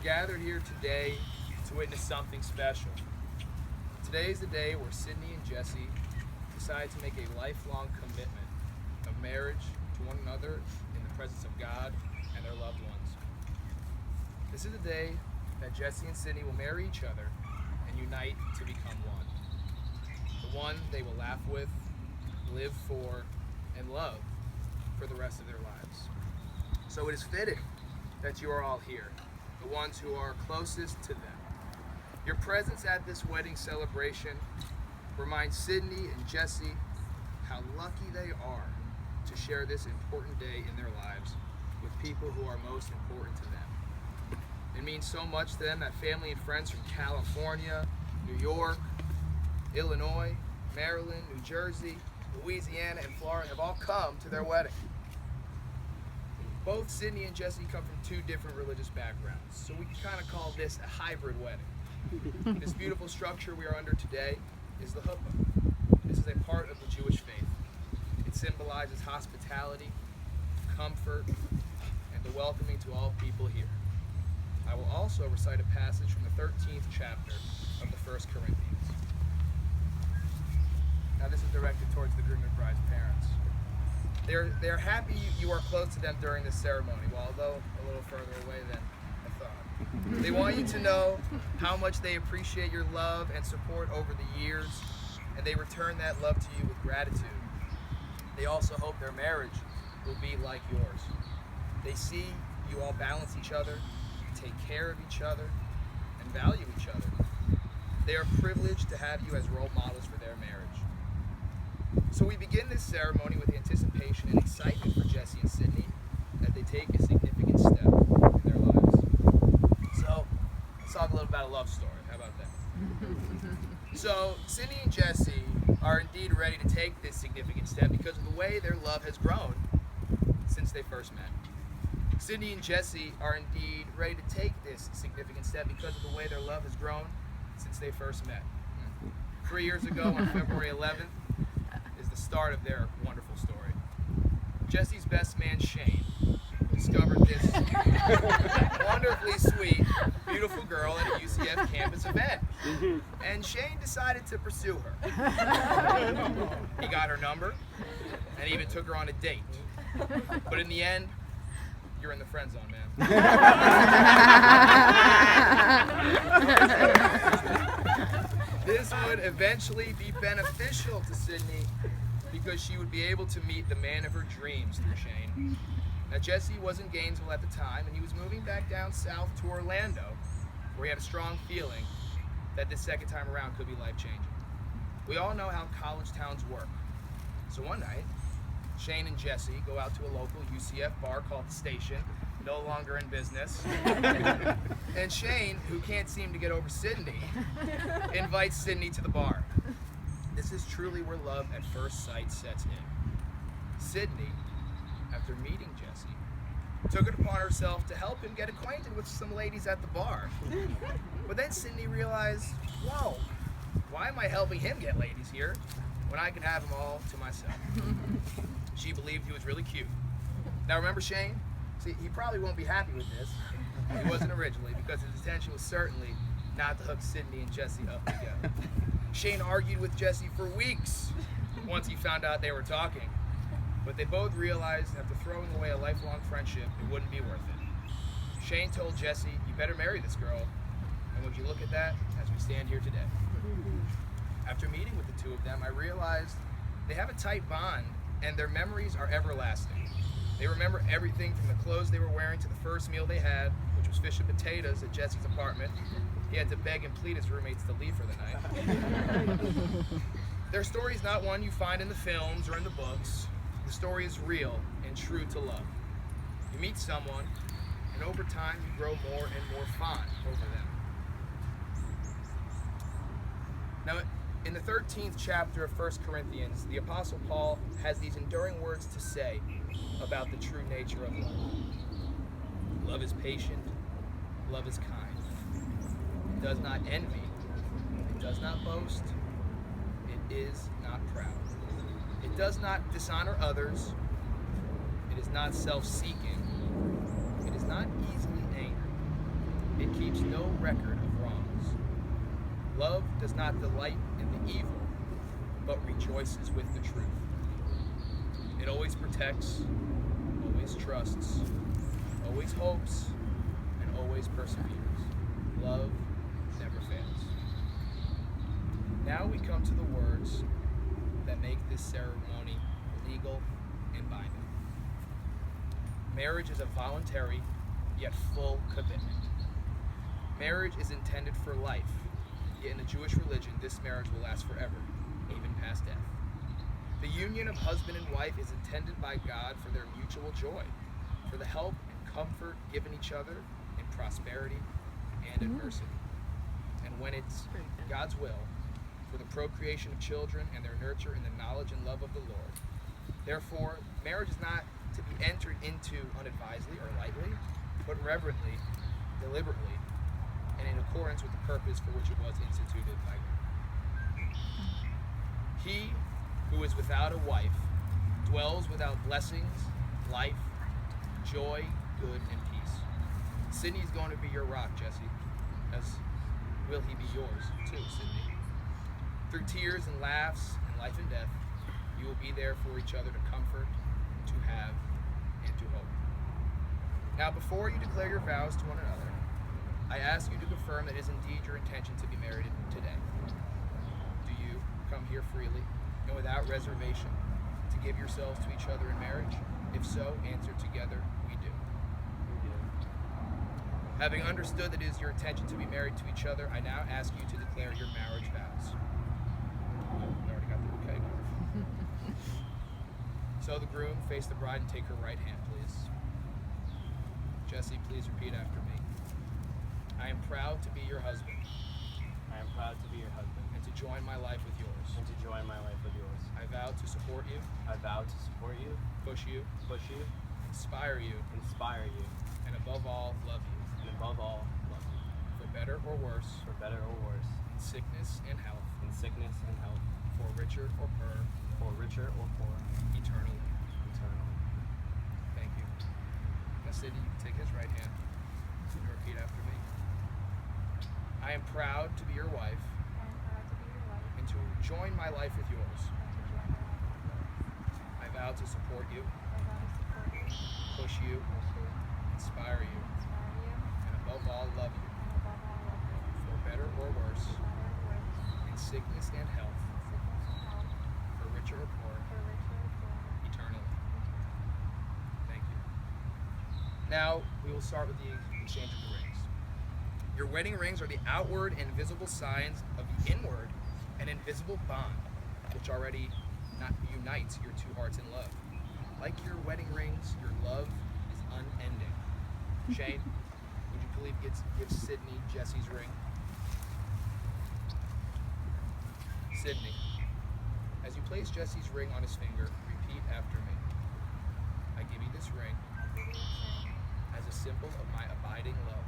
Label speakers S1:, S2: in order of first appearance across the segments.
S1: gathered here today to witness something special. Today is the day where Sydney and Jesse decide to make a lifelong commitment of marriage to one another in the presence of God and their loved ones. This is the day that Jesse and Sydney will marry each other and unite to become one. The one they will laugh with, live for, and love for the rest of their lives. So it is fitting that you are all here, the ones who are closest to them. Your presence at this wedding celebration reminds Sydney and Jesse how lucky they are to share this important day in their lives with people who are most important to them. It means so much to them that family and friends from California, New York, Illinois, Maryland, New Jersey, Louisiana, and Florida have all come to their wedding. Both Sydney and Jesse come from two different religious backgrounds, so we can kind of call this a hybrid wedding. This beautiful structure we are under today is the huppah. This is a part of the Jewish faith. It symbolizes hospitality, comfort, and the welcoming to all people here. I will also recite a passage from the 13th chapter of the 1 Corinthians. Now this is directed towards the groom and bride's parents. They're happy you are close to them during this ceremony, although a little further away than I thought. They want you to know how much they appreciate your love and support over the years, and they return that love to you with gratitude. They also hope their marriage will be like yours. They see you all balance each other, take care of each other, and value each other. They are privileged to have you as role models for their marriage. So we begin this ceremony with anticipation and excitement for Jesse and Sydney that they take a significant step in their lives. So let's talk a little about a love story. How about that? So Sydney and Jesse are indeed ready to take this significant step because of the way their love has grown since they first met. Sydney and Jesse are indeed ready to take this significant step because of the way their love has grown since they first met. 3 years ago on February 11th, the start of their wonderful story. Jesse's best man, Shane, discovered this wonderfully sweet, beautiful girl at a UCF campus event. And Shane decided to pursue her. He got her number and even took her on a date. But in the end, you're in the friend zone, man. This would eventually be beneficial to Sydney because she would be able to meet the man of her dreams through Shane. Now, Jesse was in Gainesville at the time, and he was moving back down south to Orlando, where he had a strong feeling that this second time around could be life-changing. We all know how college towns work. So one night, Shane and Jesse go out to a local UCF bar called The Station, no longer in business. And Shane, who can't seem to get over Sydney, invites Sydney to the bar. This is truly where love at first sight sets in. Sydney, after meeting Jesse, took it upon herself to help him get acquainted with some ladies at the bar. But then Sydney realized, whoa, why am I helping him get ladies here when I can have them all to myself? She believed he was really cute. Now remember Shane? See, he probably won't be happy with this. He wasn't originally, because his intention was certainly not to hook Sydney and Jesse up together. Shane argued with Jesse for weeks once he found out they were talking. But they both realized after throwing away a lifelong friendship, it wouldn't be worth it. Shane told Jesse, you better marry this girl. And would you look at that as we stand here today? After meeting with the two of them, I realized they have a tight bond and their memories are everlasting. They remember everything from the clothes they were wearing to the first meal they had, which was fish and potatoes at Jesse's apartment. He had to beg and plead his roommates to leave for the night. Their story is not one you find in the films or in the books. The story is real and true to love. You meet someone, and over time you grow more and more fond over them. Now, in the 13th chapter of 1 Corinthians, the Apostle Paul has these enduring words to say about the true nature of love. Love is patient. Love is kind. It does not envy. It does not boast. It is not proud. It does not dishonor others. It is not self-seeking. It is not easily angered. It keeps no record of wrongs. Love does not delight in the evil, but rejoices with the truth. It always protects, always trusts, always hopes, and always perseveres. Love never fails. Now we come to the words that make this ceremony legal and binding. Marriage is a voluntary, yet full commitment. Marriage is intended for life, yet in the Jewish religion, this marriage will last forever, even past death. The union of husband and wife is intended by God for their mutual joy, for the help and comfort given each other in prosperity and adversity. And when it's God's will, for the procreation of children and their nurture in the knowledge and love of the Lord. Therefore, marriage is not to be entered into unadvisedly or lightly, but reverently, deliberately, and in accordance with the purpose for which it was instituted by God. He who is without a wife dwells without blessings, life, joy, good, and peace. Sydney's going to be your rock, Jesse, as will he be yours too, Sydney. Through tears and laughs and life and death, you will be there for each other to comfort, to have, and to hope. Now, before you declare your vows to one another, I ask you to confirm that it is indeed your intention to be married today. Do you come here freely and without reservation to give yourselves to each other in marriage? If so, answer together, we do. Having understood that it is your intention to be married to each other, I now ask you to declare your marriage vows. We already got the okay. So the groom, face the bride and take her right hand, please. Jesse, please repeat after me. I am proud to be your husband.
S2: I am proud to be your husband.
S1: And to join my life with yours.
S2: And to join my life with yours.
S1: I vow to support you.
S2: I vow to support you.
S1: Push you.
S2: Push you.
S1: Inspire you.
S2: Inspire you.
S1: And above all, love you.
S2: And above all, love you.
S1: For better or worse.
S2: For better or worse.
S1: In sickness and health.
S2: In sickness and health.
S1: For richer or poorer.
S2: For richer or poorer.
S1: Eternally.
S2: Eternally.
S1: Thank you. Now, Sydney, you can take his right hand and repeat after me. I am proud to be your wife. And to join my life with yours. I vow to support you. Push you. Inspire you. And above all, love you. For better or worse. In sickness and health. For richer or poorer. Eternally. Thank you. Now, we will start with the exchange of the rings. Your wedding rings are the outward and visible signs of the inward and invisible bond, which already unites your two hearts in love. Like your wedding rings, your love is unending. Shane, would you please give Sydney Jesse's ring? Sydney, as you place Jesse's ring on his finger, repeat after me. I give you this ring as a symbol of my abiding love.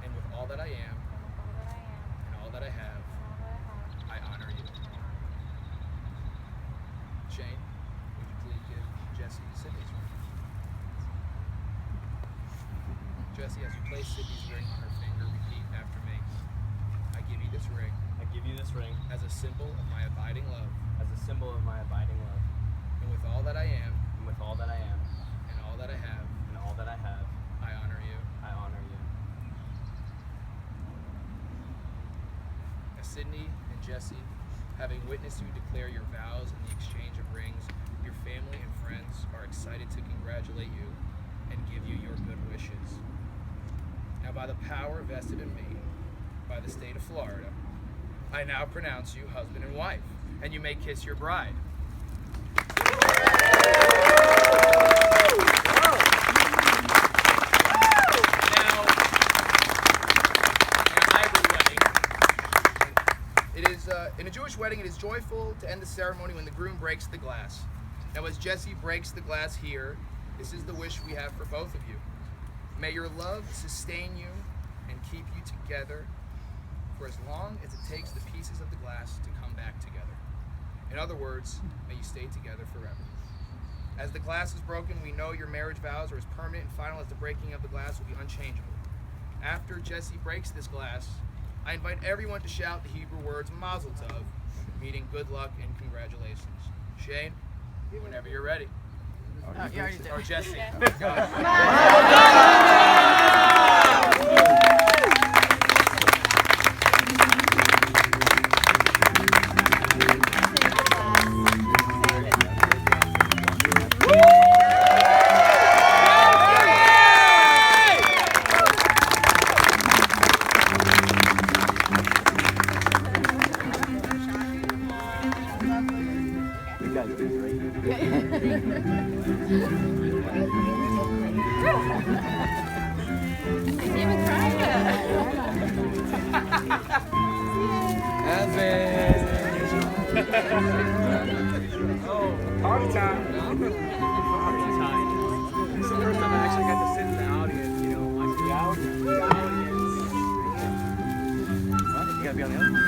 S1: And with all that I am, and all that I have, I honor you. Shane, would you please give Jesse Sydney's ring? Jesse, as you place Sydney's ring on her finger, repeat after me. I give you this ring.
S2: I give you this ring
S1: as a symbol of my abiding love.
S2: As a symbol of my abiding love.
S1: And with all that I am,
S2: And with all that I am.
S1: and all that I have,
S2: And all that I have.
S1: I honor you.
S2: I honor you.
S1: As Sydney and Jesse, having witnessed you declare your vows in the exchange of rings, your family and friends are excited to congratulate you and give you your good wishes. Now, by the power vested in me by the state of Florida, I now pronounce you husband and wife, and you may kiss your bride. Now, in a hybrid wedding, in a Jewish wedding, it is joyful to end the ceremony when the groom breaks the glass. Now, as Jesse breaks the glass here, this is the wish we have for both of you. May your love sustain you and keep you together for as long as it takes the pieces of the glass to come back together. In other words, may you stay together forever. As the glass is broken, we know your marriage vows are as permanent and final as the breaking of the glass will be unchangeable. After Jesse breaks this glass, I invite everyone to shout the Hebrew words Mazel Tov, meaning good luck and congratulations. Shane, whenever you're ready.
S3: You already did.
S1: Or Jesse.
S4: Party time. Party time. This is the first time I actually got to sit in the audience, watch the audience. What? You gotta be on the other one.